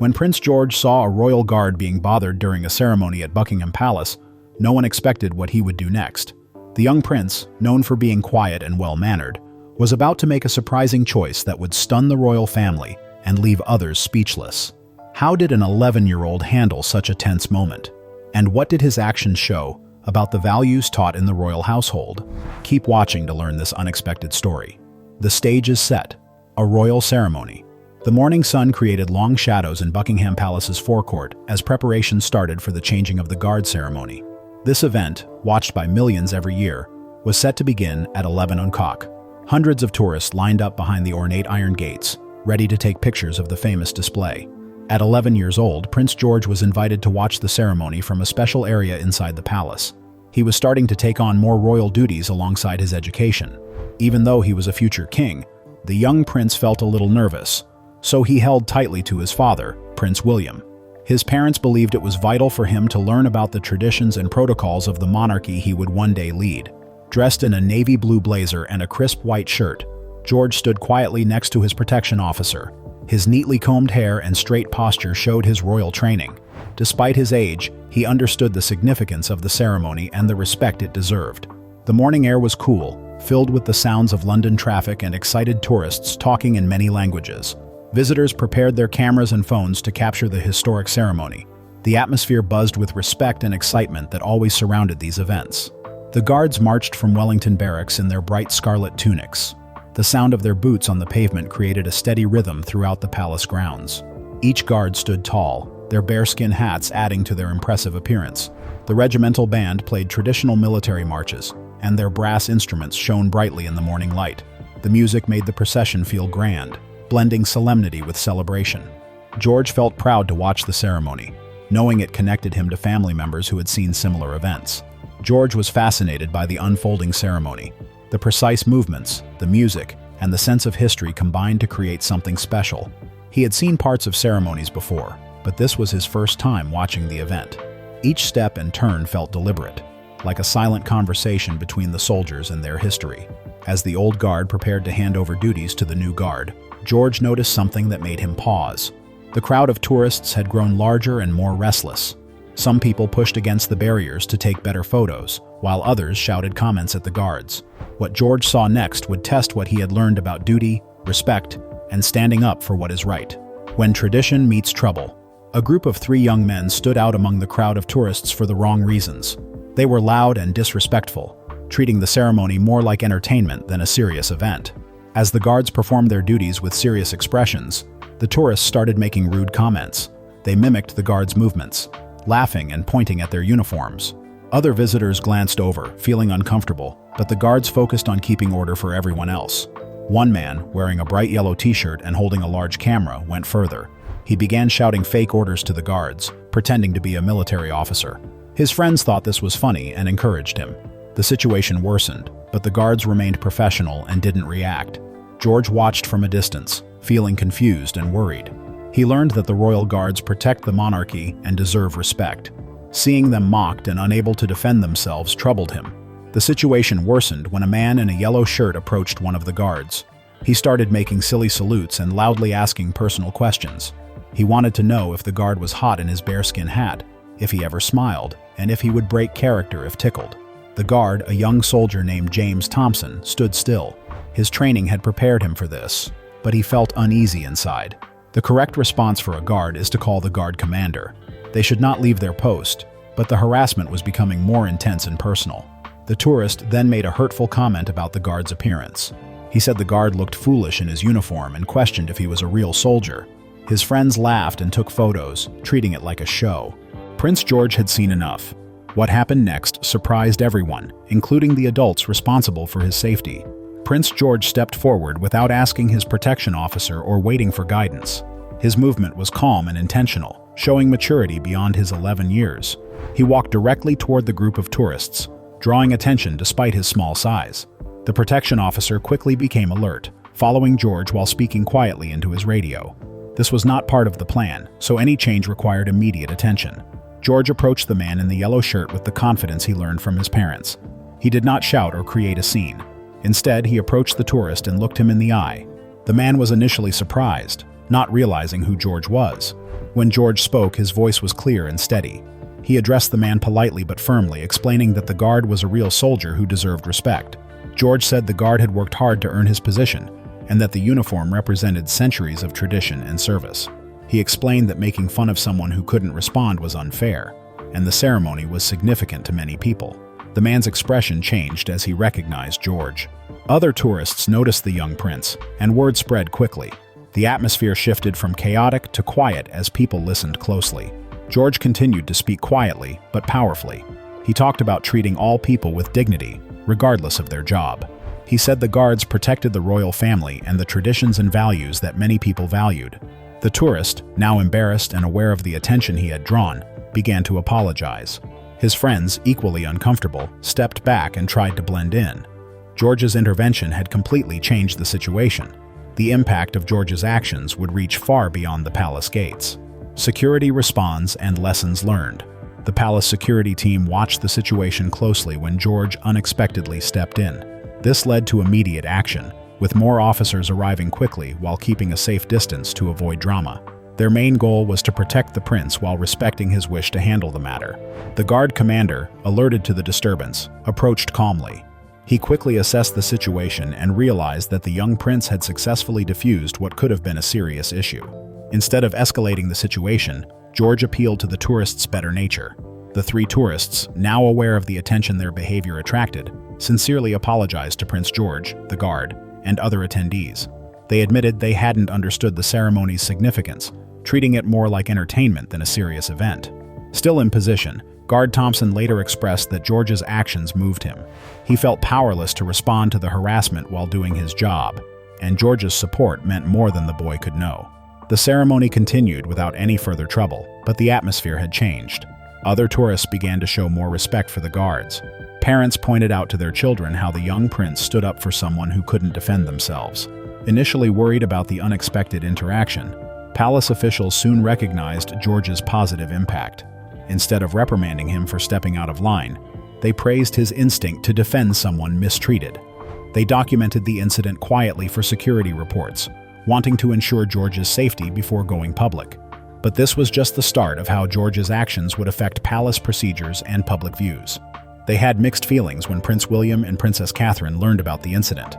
When Prince George saw a royal guard being bothered during a ceremony at Buckingham Palace, no one expected what he would do next. The young prince, known for being quiet and well-mannered, was about to make a surprising choice that would stun the royal family and leave others speechless. How did an 11-year-old handle such a tense moment? And what did his actions show about the values taught in the royal household? Keep watching to learn this unexpected story. The stage is set. A royal ceremony. The morning sun created long shadows in Buckingham Palace's forecourt as preparations started for the changing of the guard ceremony. This event, watched by millions every year, was set to begin at 11 o'clock. Hundreds of tourists lined up behind the ornate iron gates, ready to take pictures of the famous display. At 11 years old, Prince George was invited to watch the ceremony from a special area inside the palace. He was starting to take on more royal duties alongside his education. Even though he was a future king, the young prince felt a little nervous, so he held tightly to his father, Prince William. His parents believed it was vital for him to learn about the traditions and protocols of the monarchy he would one day lead. Dressed in a navy blue blazer and a crisp white shirt, George stood quietly next to his protection officer. His neatly combed hair and straight posture showed his royal training. Despite his age, he understood the significance of the ceremony and the respect it deserved. The morning air was cool, filled with the sounds of London traffic and excited tourists talking in many languages. Visitors prepared their cameras and phones to capture the historic ceremony. The atmosphere buzzed with respect and excitement that always surrounded these events. The guards marched from Wellington Barracks in their bright scarlet tunics. The sound of their boots on the pavement created a steady rhythm throughout the palace grounds. Each guard stood tall, their bearskin hats adding to their impressive appearance. The regimental band played traditional military marches, and their brass instruments shone brightly in the morning light. The music made the procession feel grand, blending solemnity with celebration. George felt proud to watch the ceremony, knowing it connected him to family members who had seen similar events. George was fascinated by the unfolding ceremony. The precise movements, the music, and the sense of history combined to create something special. He had seen parts of ceremonies before, but this was his first time watching the event. Each step and turn felt deliberate, like a silent conversation between the soldiers and their history. As the old guard prepared to hand over duties to the new guard, George noticed something that made him pause. The crowd of tourists had grown larger and more restless. Some people pushed against the barriers to take better photos, while others shouted comments at the guards. What George saw next would test what he had learned about duty, respect, and standing up for what is right. When tradition meets trouble, a group of 3 young men stood out among the crowd of tourists for the wrong reasons. They were loud and disrespectful, treating the ceremony more like entertainment than a serious event. As the guards performed their duties with serious expressions, the tourists started making rude comments. They mimicked the guards' movements, laughing and pointing at their uniforms. Other visitors glanced over, feeling uncomfortable, but the guards focused on keeping order for everyone else. One man, wearing a bright yellow t-shirt and holding a large camera, went further. He began shouting fake orders to the guards, pretending to be a military officer. His friends thought this was funny and encouraged him. The situation worsened, but the guards remained professional and didn't react. George watched from a distance, feeling confused and worried. He learned that the royal guards protect the monarchy and deserve respect. Seeing them mocked and unable to defend themselves troubled him. The situation worsened when a man in a yellow shirt approached one of the guards. He started making silly salutes and loudly asking personal questions. He wanted to know if the guard was hot in his bearskin hat, if he ever smiled, and if he would break character if tickled. The guard, a young soldier named James Thompson, stood still. His training had prepared him for this, but he felt uneasy inside. The correct response for a guard is to call the guard commander. They should not leave their post, but the harassment was becoming more intense and personal. The tourist then made a hurtful comment about the guard's appearance. He said the guard looked foolish in his uniform and questioned if he was a real soldier. His friends laughed and took photos, treating it like a show. Prince George had seen enough. What happened next surprised everyone, including the adults responsible for his safety. Prince George stepped forward without asking his protection officer or waiting for guidance. His movement was calm and intentional, showing maturity beyond his 11 years. He walked directly toward the group of tourists, drawing attention despite his small size. The protection officer quickly became alert, following George while speaking quietly into his radio. This was not part of the plan, so any change required immediate attention. George approached the man in the yellow shirt with the confidence he learned from his parents. He did not shout or create a scene. Instead, he approached the tourist and looked him in the eye. The man was initially surprised, not realizing who George was. When George spoke, his voice was clear and steady. He addressed the man politely but firmly, explaining that the guard was a real soldier who deserved respect. George said the guard had worked hard to earn his position, and that the uniform represented centuries of tradition and service. He explained that making fun of someone who couldn't respond was unfair, and the ceremony was significant to many people. The man's expression changed as he recognized George. Other tourists noticed the young prince, and word spread quickly. The atmosphere shifted from chaotic to quiet as people listened closely. George continued to speak quietly but powerfully. He talked about treating all people with dignity, regardless of their job. He said the guards protected the royal family and the traditions and values that many people valued. The tourist, now embarrassed and aware of the attention he had drawn, began to apologize. His friends, equally uncomfortable, stepped back and tried to blend in. George's intervention had completely changed the situation. The impact of George's actions would reach far beyond the palace gates. Security response and lessons learned. The palace security team watched the situation closely when George unexpectedly stepped in. This led to immediate action, with more officers arriving quickly while keeping a safe distance to avoid drama. Their main goal was to protect the prince while respecting his wish to handle the matter. The guard commander, alerted to the disturbance, approached calmly. He quickly assessed the situation and realized that the young prince had successfully diffused what could have been a serious issue. Instead of escalating the situation, George appealed to the tourists' better nature. The three tourists, now aware of the attention their behavior attracted, sincerely apologized to Prince George, the guard, and other attendees. They admitted they hadn't understood the ceremony's significance, treating it more like entertainment than a serious event. Still in position, Guard Thompson later expressed that George's actions moved him. He felt powerless to respond to the harassment while doing his job, and George's support meant more than the boy could know. The ceremony continued without any further trouble, but the atmosphere had changed. Other tourists began to show more respect for the guards. Parents pointed out to their children how the young prince stood up for someone who couldn't defend themselves. Initially worried about the unexpected interaction, palace officials soon recognized George's positive impact. Instead of reprimanding him for stepping out of line, they praised his instinct to defend someone mistreated. They documented the incident quietly for security reports, wanting to ensure George's safety before going public. But this was just the start of how George's actions would affect palace procedures and public views. They had mixed feelings when Prince William and Princess Catherine learned about the incident.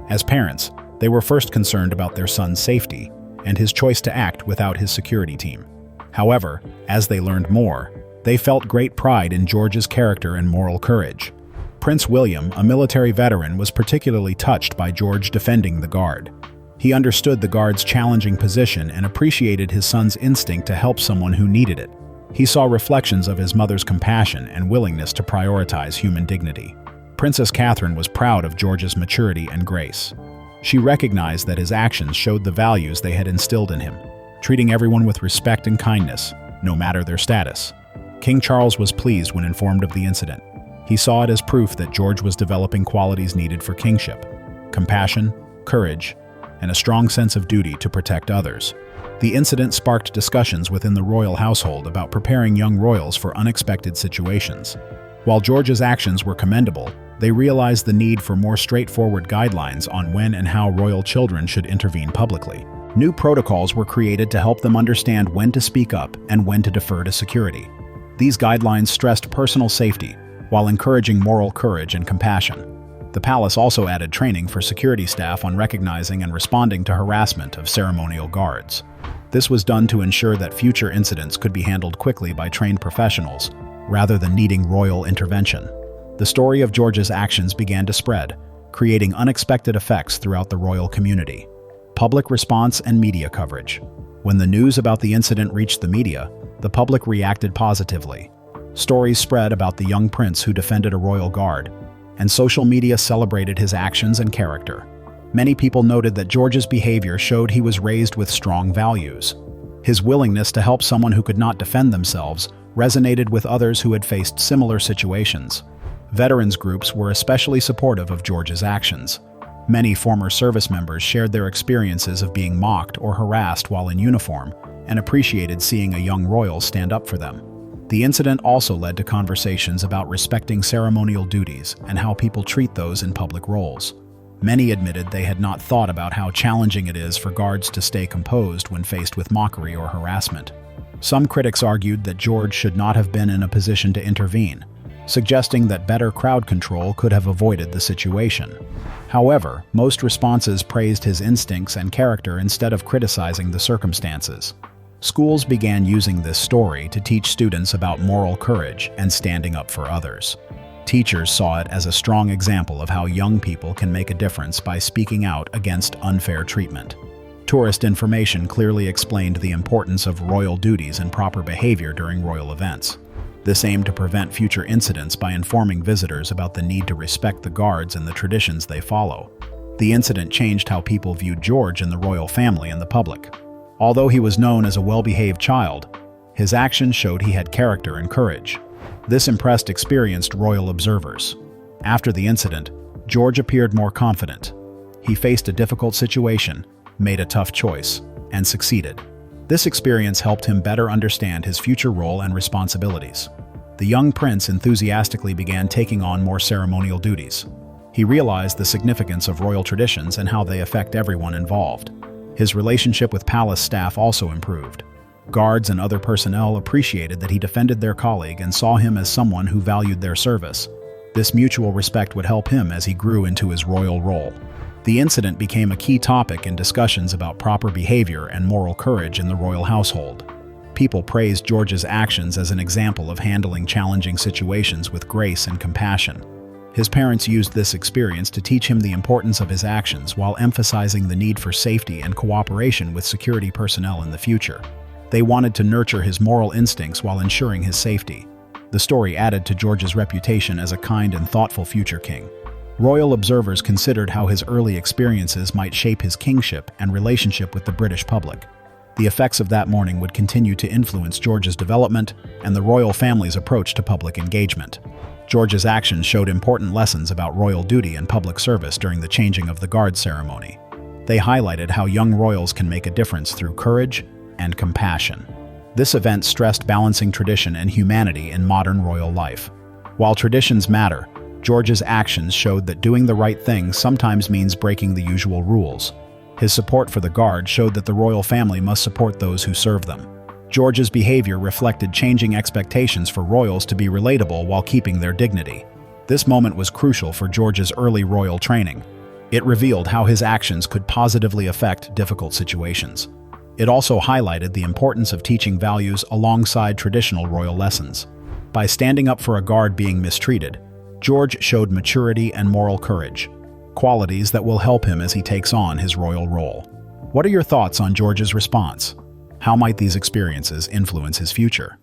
As parents, they were first concerned about their son's safety and his choice to act without his security team. However, as they learned more, they felt great pride in George's character and moral courage. Prince William, a military veteran, was particularly touched by George defending the guard. He understood the guard's challenging position and appreciated his son's instinct to help someone who needed it. He saw reflections of his mother's compassion and willingness to prioritize human dignity. Princess Catherine was proud of George's maturity and grace. She recognized that his actions showed the values they had instilled in him, treating everyone with respect and kindness, no matter their status. King Charles was pleased when informed of the incident. He saw it as proof that George was developing qualities needed for kingship: compassion, courage, and a strong sense of duty to protect others. The incident sparked discussions within the royal household about preparing young royals for unexpected situations. While George's actions were commendable, they realized the need for more straightforward guidelines on when and how royal children should intervene publicly. New protocols were created to help them understand when to speak up and when to defer to security. These guidelines stressed personal safety while encouraging moral courage and compassion. The palace also added training for security staff on recognizing and responding to harassment of ceremonial guards. This was done to ensure that future incidents could be handled quickly by trained professionals, rather than needing royal intervention. The story of George's actions began to spread, creating unexpected effects throughout the royal community. Public response and media coverage. When the news about the incident reached the media, the public reacted positively. Stories spread about the young prince who defended a royal guard, and social media celebrated his actions and character. Many people noted that George's behavior showed he was raised with strong values. His willingness to help someone who could not defend themselves resonated with others who had faced similar situations. Veterans groups were especially supportive of George's actions. Many former service members shared their experiences of being mocked or harassed while in uniform and appreciated seeing a young royal stand up for them. The incident also led to conversations about respecting ceremonial duties and how people treat those in public roles. Many admitted they had not thought about how challenging it is for guards to stay composed when faced with mockery or harassment. Some critics argued that George should not have been in a position to intervene, suggesting that better crowd control could have avoided the situation. However, most responses praised his instincts and character instead of criticizing the circumstances. Schools began using this story to teach students about moral courage and standing up for others. Teachers saw it as a strong example of how young people can make a difference by speaking out against unfair treatment. Tourist information clearly explained the importance of royal duties and proper behavior during royal events. This aimed to prevent future incidents by informing visitors about the need to respect the guards and the traditions they follow. The incident changed how people viewed George and the royal family and the public. Although he was known as a well-behaved child, his actions showed he had character and courage. This impressed experienced royal observers. After the incident, George appeared more confident. He faced a difficult situation, made a tough choice, and succeeded. This experience helped him better understand his future role and responsibilities. The young prince enthusiastically began taking on more ceremonial duties. He realized the significance of royal traditions and how they affect everyone involved. His relationship with palace staff also improved. Guards and other personnel appreciated that he defended their colleague and saw him as someone who valued their service. This mutual respect would help him as he grew into his royal role. The incident became a key topic in discussions about proper behavior and moral courage in the royal household. People praised George's actions as an example of handling challenging situations with grace and compassion. His parents used this experience to teach him the importance of his actions while emphasizing the need for safety and cooperation with security personnel in the future. They wanted to nurture his moral instincts while ensuring his safety. The story added to George's reputation as a kind and thoughtful future king. Royal observers considered how his early experiences might shape his kingship and relationship with the British public. The effects of that morning would continue to influence George's development and the royal family's approach to public engagement. George's actions showed important lessons about royal duty and public service during the changing of the guard ceremony. They highlighted how young royals can make a difference through courage and compassion. This event stressed balancing tradition and humanity in modern royal life. While traditions matter, George's actions showed that doing the right thing sometimes means breaking the usual rules. His support for the guard showed that the royal family must support those who serve them. George's behavior reflected changing expectations for royals to be relatable while keeping their dignity. This moment was crucial for George's early royal training. It revealed how his actions could positively affect difficult situations. It also highlighted the importance of teaching values alongside traditional royal lessons. By standing up for a guard being mistreated, George showed maturity and moral courage, qualities that will help him as he takes on his royal role. What are your thoughts on George's response? How might these experiences influence his future?